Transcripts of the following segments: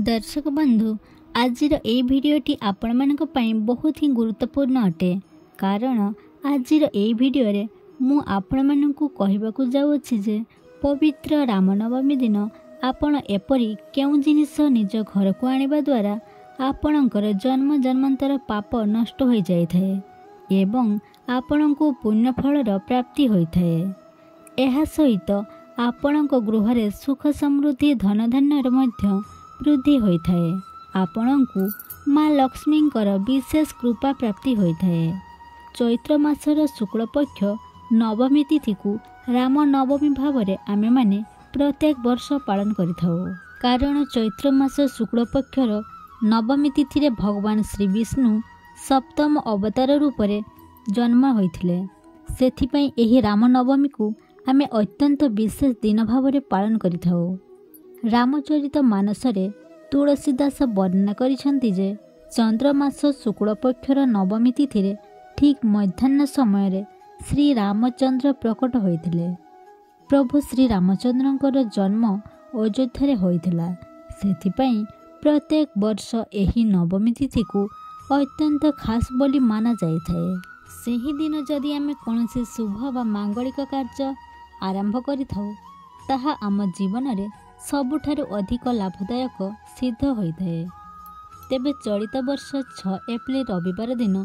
दर्शक बंधु आजिर ए भिडियोटी आपण मानक पई बहुत ही गुरुत्वपूर्ण अटे कारण आजिर ए भिडियो रे मु आपण मानकु कहिबाकु जाउछि जे पवित्र रामनवमी दिन आपण एपरी केउ जिनिस निज घर को आनिबा द्वारा आपणकर जन्म जन्मांतर पाप नष्ट हो जाय थाए एवं आपणको पुण्य फलर प्राप्ति होइथाए। एहा सहित आपणको गृह रे सुख समृद्धि धन धान्यर मध्य वृद्धि होइथाए। आपणको माँ लक्ष्मींकर विशेष कृपा प्राप्ति होइथाए। चैत्र मासर शुक्ल पक्ष नवमी तिथि को राम नवमी भाव में आमे माने प्रत्येक वर्ष पालन करिथाउ। कारण चैत्र मास शुक्ल पक्षर नवमी तिथि रे भगवान श्री विष्णु सप्तम अवतार रूप में जन्म होइथिले। सेथिपई एही राम नवमी को आमे अत्यंत विशेष दिन भाव में पालन करिथाउ। रामचरित मानसरे तुलसीदास वर्णना करिसेंति जे चंद्रमास शुक्ल पक्षर नवमी तिथि रे ठीक मध्याह्न समय रे श्री रामचंद्र प्रकट होइथिले। प्रभु श्री रामचंद्रंकर जन्म अयोध्या रे होइथिला। सेथिपई प्रत्येक वर्ष एही नवमी तिथि को अत्यंत खास बोली माना जाइथाए। सेही दिन जदि आमे कोनोसी शुभ वा मांगलिक कार्य आरंभ करिथाउ ताहा आम जीवन रे सबुठारु अधिक लाभदायक सिद्ध होइथाए। तेबे चलित वर्ष 6 एप्रिल रविवार दिन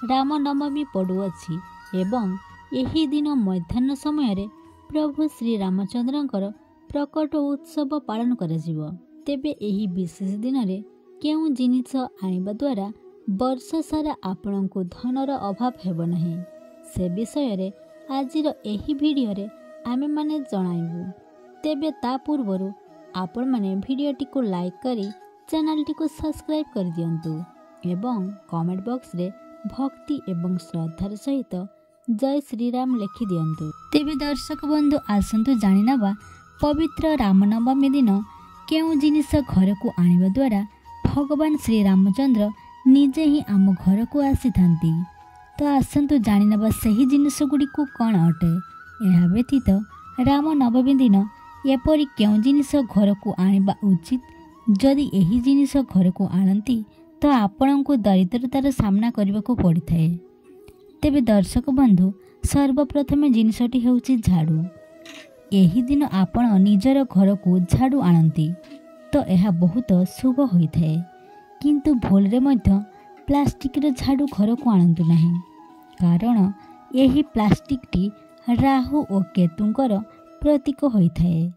रामनवमी पड़ुअछि एवं एही दिन मध्याह्न समय रे प्रभु श्री रामचंद्रंकर प्रकट उत्सव पालन कराजिवो। तेबे एही विशेष दिन रे केउ जिनिस आनिबा द्वारा वर्ष सारा आपणको धनर अभाव हेब नाही से विषय रे आजिर एही भिडियो रे आमे माने जणाइबु। तेबे ता पूर्वरु आपण माने भिडियोटी को लाइक करी चैनल टी को सब्सक्राइब कर दियंतु एवं कमेंट बॉक्स रे भक्ति एवं श्रद्धार सहित जय श्री राम लिखि दियंतु। तेबे दर्शक बंधु आसंतु जानि नबा पवित्र रामनवमी दिन केउ जिनिस घर को आनिबा द्वारा भगवान श्री रामचंद्र निजे ही आम घर को आसी थांती। तो आसंतु जानि नबा सही जिनिस गुडी को कोन अटे। एहा व्यतीत राम नवमी दिन एपरि केउ जिनिस घर को आनिबा उचित। जदि एही जिनिस घर को आनती तो आपण को दरिद्रतार सामना करबा को पड़ी थाए। तेबे दर्शक बंधु सर्वप्रथम जिनिसटी हेउची झाड़ू। एही दिन आपण निजर घर को झाड़ू आनती तो यह बहुत शुभ होइथाए। किंतु भूल रे मध्य प्लास्टिक रे झाड़ू घर को आनतु नहीं कारण यही प्लास्टिक टी राहु और केतुंकर प्रतीक होइथाए।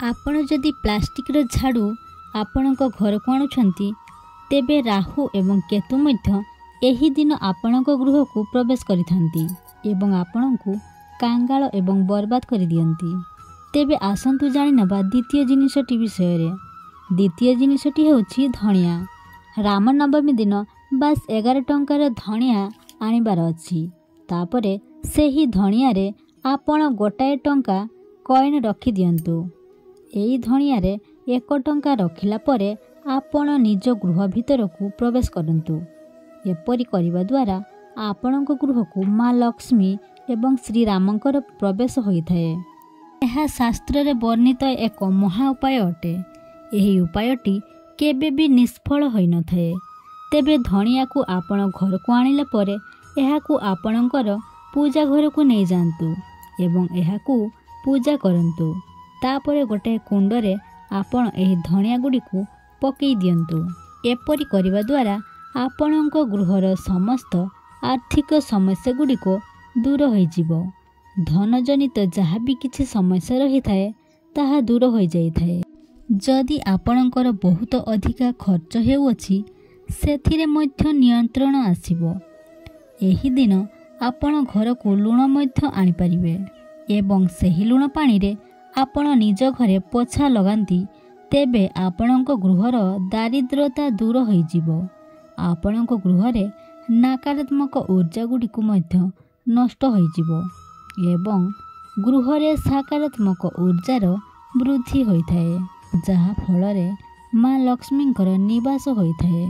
आपण जदि प्लास्टिक रे झाड़ू आपण को घर को आणुछंती तेबे राहु एवं केतु मध्य एही दिन आपण को गृह को प्रवेश करिथांती एवं आपण को कांगाल एवं बर्बाद कर दियंती। तेबे आसंतु जानि नबा द्वितीय जिनिसटी विषय रे। द्वितीय जिनिसटी हेउछि धनिया। रामनवमी दिन बास 11 टंकार धनिया आनिबार अछि। तापरे सेही धनिया रे आपण गोटाए टंका कॉइन रखि दियंतु। एई धनिया रे 1 टंका रखिला परे आपण निज गृह भीतर को प्रवेश करंतु। एपरि करिबा द्वारा आपणको गृह को माँ लक्ष्मी एवं श्री रामंकर प्रवेश होइथाए। यह शास्त्र रे वर्णित एक महा उपाय अटे। एही उपायटी केबे भी निष्फल होई न थाए। तेबे धनिया को आपण घर को आनिला परे एहा को आपणकर पूजा घर को नहीं जांतु एवं एहा को पूजा करंतु। तापरे गोटे कुंड रे आपण एही धनिया गुडी को पकई दियंतु। एपरि करिबा द्वारा आपणको गृहर समस्त आर्थिक समस्या गुडी को दूर होई जिवो। धन जनित जहाँ भी किछि समस्या रही थाए ताहा दूर होई जाई थाए। जदि आपणकर बहुत अधिका खर्च हेउछि सेथिरे मध्य नियंत्रण आसीबो। एही दिन आपण घर को लुण मध्य आनी परिबे एवं सेही लुण पानी रे आपण निज घरे पोछा लगांती तेबे आपणको गृहर दारिद्रता दूर होई जिवो। आपणको गृह रे नकारात्मक ऊर्जा गुडी को मध्य नष्ट होई जिवो एवं गृह रे सकारात्मक ऊर्जार वृद्धि होइथाए जहा फल रे माँ लक्ष्मींकर निवास होइथाए।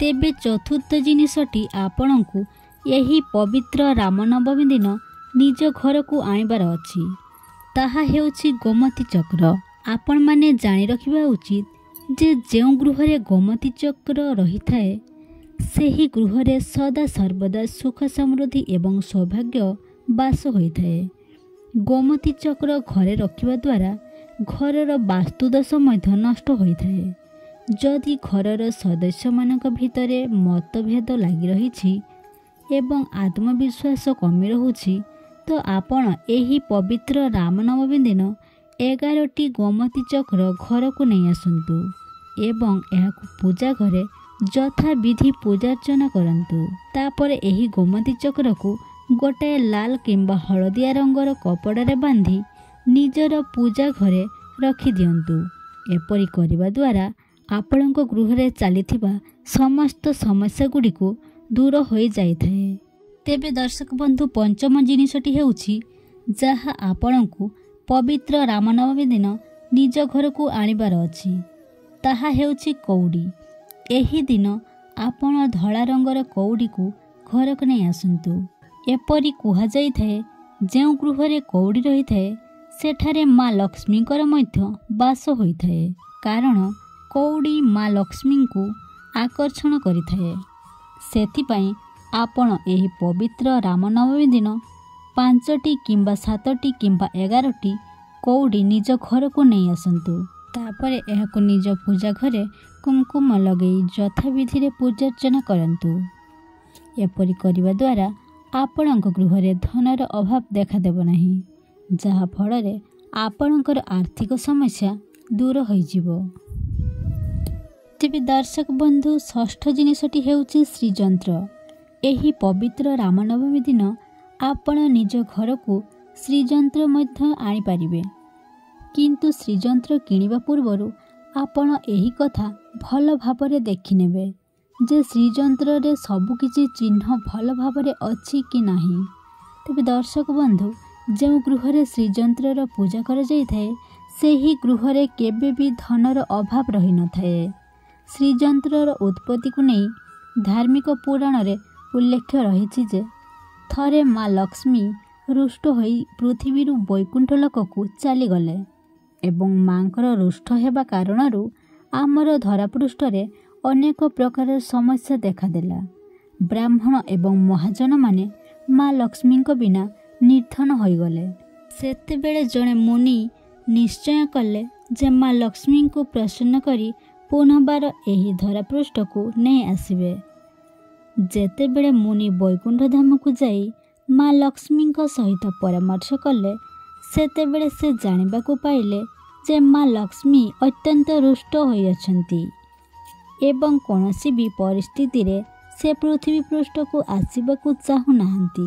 तेबे चतुर्थ जिनिसटी आपणको यही पवित्र रामनवमी दिन निज घर को आनिबार अछि। ताहा हेउछि गोमती चक्र। आपण माने जानि रखिबा उचित ଯେ ଯେଉଁ ଗୃହରେ ଗୋମତୀ ଚକ୍ର ରହିଥାଏ ସେହି ଗୃହରେ ସଦା ସର୍ବଦା ସୁଖ ସମୃଦ୍ଧି ଏବଂ ସୌଭାଗ୍ୟ ବାସ ହୋଇଥାଏ। ଗୋମତୀ ଚକ୍ର ଘରେ ରଖିବା ଦ୍ୱାରା ଘରର ବାସ୍ତୁଦୋଷ ମଧ୍ୟ ନଷ୍ଟ ହୋଇଥାଏ। ଯଦି ଘରର ସଦସ୍ୟମାନଙ୍କ ଭିତରେ ମତଭେଦ ଲାଗି ରହିଛି ଏବଂ ଆତ୍ମବିଶ୍ୱାସ କମି ରହୁଛି ତ ଆପଣ ଏହି ପବିତ୍ର ରାମନବମୀ ଦିନ 11ଟି ଗୋମତୀ ଚକ୍ର ଘରକୁ ନେଇ ଆସନ୍ତୁ ଏବଂ ଏହାକୁ ପୂଜା ଘରେ ଯଥାବିଧି ପୂଜାର୍ଚ୍ଚନା କରନ୍ତୁ। ତାପରେ ଏହି ଗୋମତୀ ଚକ୍ରକୁ ଗୋଟାଏ ଲାଲ କିମ୍ବା ହଳଦିଆ ରଙ୍ଗର କପଡ଼ାରେ ବାନ୍ଧି ନିଜର ପୂଜା ଘରେ ରଖିଦିଅନ୍ତୁ। ଏପରି କରିବା ଦ୍ୱାରା ଆପଣଙ୍କ ଗୃହରେ ଚାଲିଥିବା ସମସ୍ତ ସମସ୍ୟାଗୁଡ଼ିକୁ ଦୂର ହୋଇଯାଇଥାଏ। ତେବେ ଦର୍ଶକ ବନ୍ଧୁ, ପଞ୍ଚମ ଜିନିଷଟି ହେଉଛି ଯାହା ଆପଣଙ୍କୁ ପବିତ୍ର ରାମନବମୀ ଦିନ ନିଜ ଘରକୁ ଆଣିବାର ଅଛି, ତାହା ହେଉଛି କଉଡ଼ି। ଏହି ଦିନ ଆପଣ ଧଳା ରଙ୍ଗର କଉଡ଼ିକୁ ଘରକୁ ନେଇ ଆସନ୍ତୁ। ଏପରି କୁହାଯାଇଥାଏ ଯେଉଁ ଗୃହରେ କଉଡ଼ି ରହିଥାଏ ସେଠାରେ ମା ଲକ୍ଷ୍ମୀଙ୍କର ମଧ୍ୟ ବାସ ହୋଇଥାଏ, କାରଣ କଉଡ଼ି ମା ଲକ୍ଷ୍ମୀଙ୍କୁ ଆକର୍ଷଣ କରିଥାଏ। ସେଥିପାଇଁ ଆପଣ ଏହି ପବିତ୍ର ରାମନବମୀ ଦିନ 5ଟି କିମ୍ବା 7ଟି କିମ୍ବା 11ଟି କଉଡ଼ି ନିଜ ଘରକୁ ନେଇ ଆସନ୍ତୁ। ତାପରେ ଏହାକୁ ନିଜ ପୂଜା ଘରେ କୁଙ୍କୁମ ଲଗାଇ ଯଥାବିଧିରେ ପୂଜାର୍ଚ୍ଚନା କରନ୍ତୁ। ଏପରି କରିବା ଦ୍ୱାରା ଆପଣଙ୍କ ଗୃହରେ ଧନର ଅଭାବ ଦେଖାଦେବ ନାହିଁ, ଯାହାଫଳରେ ଆପଣଙ୍କର ଆର୍ଥିକ ସମସ୍ୟା ଦୂର ହୋଇଯିବ। ତେବେ ଦର୍ଶକ ବନ୍ଧୁ, ଷଷ୍ଠ ଜିନିଷଟି ହେଉଛି ଶ୍ରୀଯନ୍ତ୍ର। ଏହି ପବିତ୍ର ରାମନବମୀ ଦିନ ଆପଣ ନିଜ ଘରକୁ ଶ୍ରୀଯନ୍ତ୍ର ମଧ୍ୟ ଆଣିପାରିବେ, କିନ୍ତୁ ଶ୍ରୀଯନ୍ତ୍ର କିଣିବା ପୂର୍ବରୁ ଆପଣ ଏହି କଥା ଭଲ ଭାବରେ ଦେଖିନେବେ ଯେ ଶ୍ରୀଯନ୍ତ୍ରରେ ସବୁକିଛି ଚିହ୍ନ ଭଲ ଭାବରେ ଅଛି କି ନାହିଁ। ତେବେ ଦର୍ଶକ ବନ୍ଧୁ, ଯେଉଁ ଗୃହରେ ଶ୍ରୀଯନ୍ତ୍ରର ପୂଜା କରାଯାଇଥାଏ ସେହି ଗୃହରେ କେବେ ବି ଧନର ଅଭାବ ରହିନଥାଏ। ଶ୍ରୀଯନ୍ତ୍ରର ଉତ୍ପତ୍ତିକୁ ନେଇ ଧାର୍ମିକ ପୁରାଣରେ ଉଲ୍ଲେଖ ରହିଛି ଯେ ଥରେ ମା ଲକ୍ଷ୍ମୀ ରୁଷ୍ଟ ହୋଇ ପୃଥିବୀରୁ ବୈକୁଣ୍ଠ ଲୋକକୁ ଚାଲିଗଲେ ଏବଂ ମାଙ୍କର ରୁଷ୍ଟ ହେବା କାରଣରୁ ଆମର ଧରାପୃଷ୍ଠରେ ଅନେକ ପ୍ରକାରର ସମସ୍ୟା ଦେଖାଦେଲା। ବ୍ରାହ୍ମଣ ଏବଂ ମହାଜନମାନେ ମା ଲକ୍ଷ୍ମୀଙ୍କ ବିନା ନିର୍ଧନ ହୋଇଗଲେ। ସେତେବେଳେ ଜଣେ ମୁନି ନିଶ୍ଚୟ କଲେ ଯେ ମା ଲକ୍ଷ୍ମୀଙ୍କୁ ପ୍ରସନ୍ନ କରି ପୁନର୍ବାର ଏହି ଧରାପୃଷ୍ଠକୁ ନେଇ ଆସିବେ। ଯେତେବେଳେ ମୁନି ବୈକୁଣ୍ଠ ଧାମକୁ ଯାଇ ମା ଲକ୍ଷ୍ମୀଙ୍କ ସହିତ ପରାମର୍ଶ କଲେ ସେତେବେଳେ ସେ ଜାଣିବାକୁ ପାଇଲେ ଯେ ମା ଲକ୍ଷ୍ମୀ ଅତ୍ୟନ୍ତ ରୁଷ୍ଟ ହୋଇଅଛନ୍ତି ଏବଂ କୌଣସି ବି ପରିସ୍ଥିତିରେ ସେ ପୃଥିବୀ ପୃଷ୍ଠକୁ ଆସିବାକୁ ଚାହୁଁନାହାନ୍ତି।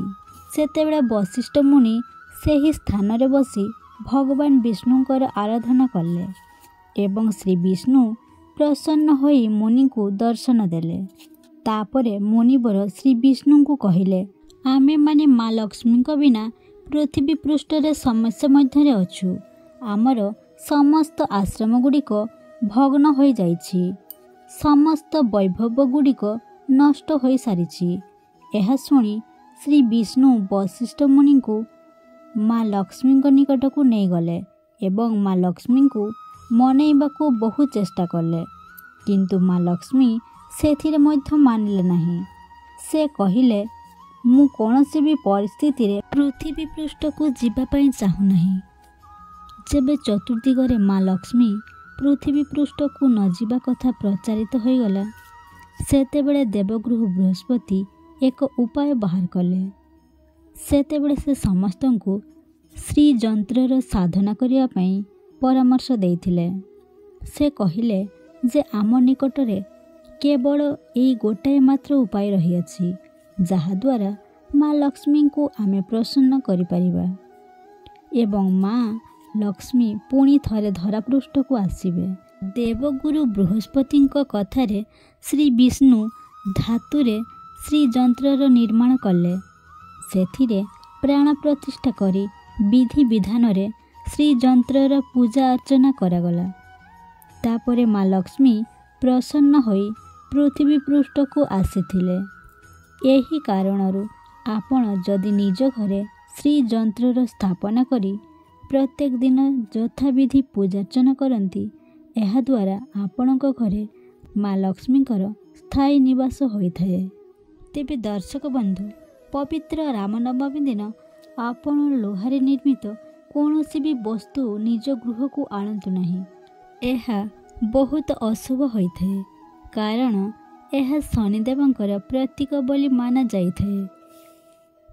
ସେତେବେଳେ ବଶିଷ୍ଠ ମୁନି ସେହି ସ୍ଥାନରେ ବସି ଭଗବାନ ବିଷ୍ଣୁଙ୍କର ଆରାଧନା କଲେ ଏବଂ ଶ୍ରୀ ବିଷ୍ଣୁ ପ୍ରସନ୍ନ ହୋଇ ମୁନିଙ୍କୁ ଦର୍ଶନ ଦେଲେ। ତାପରେ ମୁନିବର ଶ୍ରୀ ବିଷ୍ଣୁଙ୍କୁ କହିଲେ, ଆମେମାନେ ମା ଲକ୍ଷ୍ମୀଙ୍କ ବିନା ପୃଥିବୀ ପୃଷ୍ଠରେ ସମସ୍ୟା ମଧ୍ୟରେ ଅଛୁ। ଆମର ସମସ୍ତ ଆଶ୍ରମ ଗୁଡ଼ିକ ଭଗ୍ନ ହୋଇଯାଇଛି, ସମସ୍ତ ବୈଭବ ଗୁଡ଼ିକ ନଷ୍ଟ ହୋଇସାରିଛି। ଏହା ଶୁଣି ଶ୍ରୀ ବିଷ୍ଣୁ ବଶିଷ୍ଠ ମୁନିଙ୍କୁ ମା ଲକ୍ଷ୍ମୀଙ୍କ ନିକଟକୁ ନେଇଗଲେ ଏବଂ ମା ଲକ୍ଷ୍ମୀଙ୍କୁ ମନେଇବାକୁ ବହୁ ଚେଷ୍ଟା କଲେ, କିନ୍ତୁ ମା ଲକ୍ଷ୍ମୀ ସେଥିରେ ମଧ୍ୟ ମାନିଲେ ନାହିଁ। ସେ କହିଲେ, ମୁଁ କୌଣସି ବି ପରିସ୍ଥିତିରେ ପୃଥିବୀ ପୃଷ୍ଠକୁ ଯିବା ପାଇଁ ଚାହୁଁନାହିଁ। ଯେବେ ଚତୁର୍ଦିଗରେ ମା ଲକ୍ଷ୍ମୀ ପୃଥିବୀ ପୃଷ୍ଠକୁ ନ ଯିବା କଥା ପ୍ରଚାରିତ ହୋଇଗଲା ସେତେବେଳେ ଦେବଗୁରୁ ବୃହସ୍ପତି ଏକ ଉପାୟ ବାହାର କଲେ। ସେତେବେଳେ ସେ ସମସ୍ତଙ୍କୁ ଶ୍ରୀଯନ୍ତ୍ରର ସାଧନା କରିବା ପାଇଁ ପରାମର୍ଶ ଦେଇଥିଲେ। ସେ କହିଲେ ଯେ ଆମ ନିକଟରେ କେବଳ ଏଇ ଗୋଟାଏ ମାତ୍ର ଉପାୟ ରହିଅଛି ଯାହାଦ୍ୱାରା ମା ଲକ୍ଷ୍ମୀଙ୍କୁ ଆମେ ପ୍ରସନ୍ନ କରିପାରିବା ଏବଂ ମା ଲକ୍ଷ୍ମୀ ପୁଣି ଥରେ ଧରାପୃଷ୍ଠକୁ ଆସିବେ। ଦେବଗୁରୁ ବୃହସ୍ପତିଙ୍କ କଥାରେ ଶ୍ରୀ ବିଷ୍ଣୁ ଧାତୁରେ ଶ୍ରୀଯନ୍ତ୍ରର ନିର୍ମାଣ କଲେ। ସେଥିରେ ପ୍ରାଣ ପ୍ରତିଷ୍ଠା କରି ବିଧି ବିଧାନରେ ଶ୍ରୀଯନ୍ତ୍ରର ପୂଜା ଅର୍ଚ୍ଚନା କରାଗଲା। ତାପରେ ମା ଲକ୍ଷ୍ମୀ ପ୍ରସନ୍ନ ହୋଇ ପୃଥିବୀ ପୃଷ୍ଠକୁ ଆସିଥିଲେ। ଏହି କାରଣରୁ ଆପଣ ଯଦି ନିଜ ଘରେ ଶ୍ରୀଯନ୍ତ୍ରର ସ୍ଥାପନା କରି ପ୍ରତ୍ୟେକ ଦିନ ଯଥାବିଧି ପୂଜାର୍ଚ୍ଚନା କରନ୍ତି ଏହାଦ୍ୱାରା ଆପଣଙ୍କ ଘରେ ମା ଲକ୍ଷ୍ମୀଙ୍କର ସ୍ଥାୟୀ ନିବାସ ହୋଇଥାଏ। ତେବେ ଦର୍ଶକ ବନ୍ଧୁ, ପବିତ୍ର ରାମନବମୀ ଦିନ ଆପଣ ଲୁହାରେ ନିର୍ମିତ କୌଣସି ବି ବସ୍ତୁ ନିଜ ଗୃହକୁ ଆଣନ୍ତୁ ନାହିଁ। ଏହା ବହୁତ ଅଶୁଭ ହୋଇଥାଏ, କାରଣ ଏହା ଶନିଦେବଙ୍କର ପ୍ରତୀକ ବୋଲି ମାନା ଯାଇଥାଏ।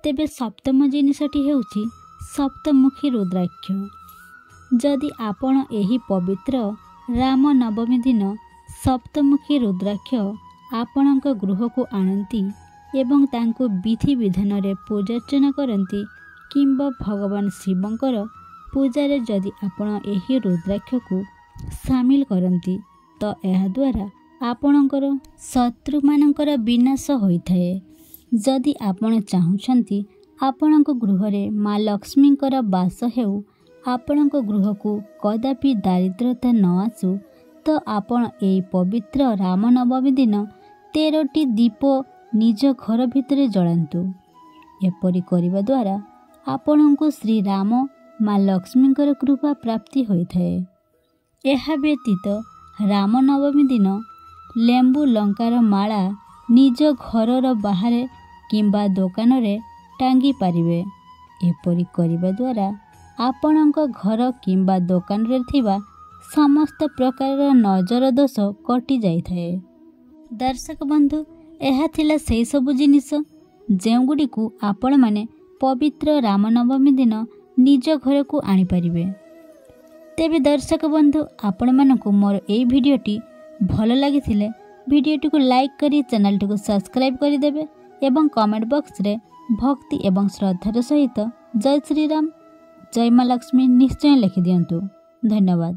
ତେବେ ସପ୍ତମ ଜିନିଷଟି ହେଉଛି ସପ୍ତମୁଖୀ ରୁଦ୍ରାକ୍ଷ। ଯଦି ଆପଣ ଏହି ପବିତ୍ର ରାମ ନବମୀ ଦିନ ସପ୍ତମୁଖୀ ରୁଦ୍ରାକ୍ଷ ଆପଣଙ୍କ ଗୃହକୁ ଆଣନ୍ତି ଏବଂ ତାଙ୍କୁ ବିଧିବିଧାନରେ ପୂଜାର୍ଚ୍ଚନା କରନ୍ତି କିମ୍ବା ଭଗବାନ ଶିବଙ୍କର ପୂଜାରେ ଯଦି ଆପଣ ଏହି ରୁଦ୍ରାକ୍ଷକୁ ସାମିଲ କରନ୍ତି, ତ ଏହାଦ୍ୱାରା ଆପଣଙ୍କର ଶତ୍ରୁମାନଙ୍କର ବିନାଶ ହୋଇଥାଏ। ଯଦି ଆପଣ ଚାହୁଁଛନ୍ତି ଆପଣଙ୍କ ଗୃହରେ ମା ଲକ୍ଷ୍ମୀଙ୍କର ବାସ ହେଉ, ଆପଣଙ୍କ ଗୃହକୁ କଦାପି ଦାରିଦ୍ର୍ୟତା ନ ଆସୁ, ତ ଆପଣ ଏହି ପବିତ୍ର ରାମନବମୀ ଦିନ 13ଟି ଦୀପ ନିଜ ଘର ଭିତରେ ଜଳାନ୍ତୁ। ଏପରି କରିବା ଦ୍ୱାରା ଆପଣଙ୍କୁ ଶ୍ରୀରାମ ମା ଲକ୍ଷ୍ମୀଙ୍କର କୃପା ପ୍ରାପ୍ତି ହୋଇଥାଏ। ଏହା ବ୍ୟତୀତ ରାମନବମୀ ଦିନ ଲେମ୍ବୁ ଲଙ୍କାର ମାଳା ନିଜ ଘରର ବାହାରେ କିମ୍ବା ଦୋକାନରେ ଟାଙ୍ଗି ପାରିବେ। ଏପରି କରିବା ଦ୍ୱାରା ଆପଣଙ୍କ ଘର କିମ୍ବା ଦୋକାନରେ ଥିବା ସମସ୍ତ ପ୍ରକାରର ନଜର ଦୋଷ କଟିଯାଇଥାଏ। ଦର୍ଶକ ବନ୍ଧୁ, ଏହା ଥିଲା ସେହି ସବୁ ଜିନିଷ ଯେଉଁଗୁଡ଼ିକୁ ଆପଣମାନେ ପବିତ୍ର ରାମନବମୀ ଦିନ ନିଜ ଘରକୁ ଆଣିପାରିବେ। ତେବେ ଦର୍ଶକ ବନ୍ଧୁ, ଆପଣମାନଙ୍କୁ ମୋର ଏହି ଭିଡ଼ିଓଟି ଭଲ ଲାଗିଥିଲେ ଭିଡ଼ିଓଟିକୁ ଲାଇକ୍ କରି ଚ୍ୟାନେଲଟିକୁ ସବସ୍କ୍ରାଇବ୍ କରିଦେବେ ଏବଂ କମେଣ୍ଟ ବକ୍ସରେ ଭକ୍ତି ଏବଂ ଶ୍ରଦ୍ଧାର ସହିତ ଜୟ ଶ୍ରୀରାମ, ଜୟ ମା ଲକ୍ଷ୍ମୀ ନିଶ୍ଚୟ ଲେଖିଦିଅନ୍ତୁ। ଧନ୍ୟବାଦ।